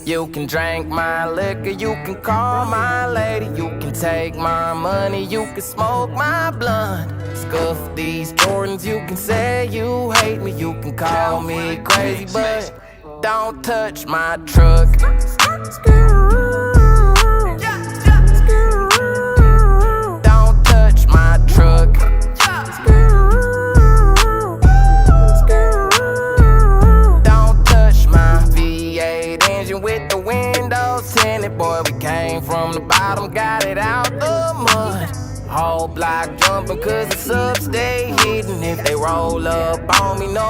You can drink my liquor, you can call my lady, you can take my money, you can smoke my blunt. Scuff these Jordans, you can say you hate me, you can call me crazy, but don't touch my truck. Don't touch my truck. Don't touch my V8 engine with the windows tinted. Boy, we came from the bottom, got it out the mud. Whole block jumping cause the subs stay hidden. If they roll up on me, no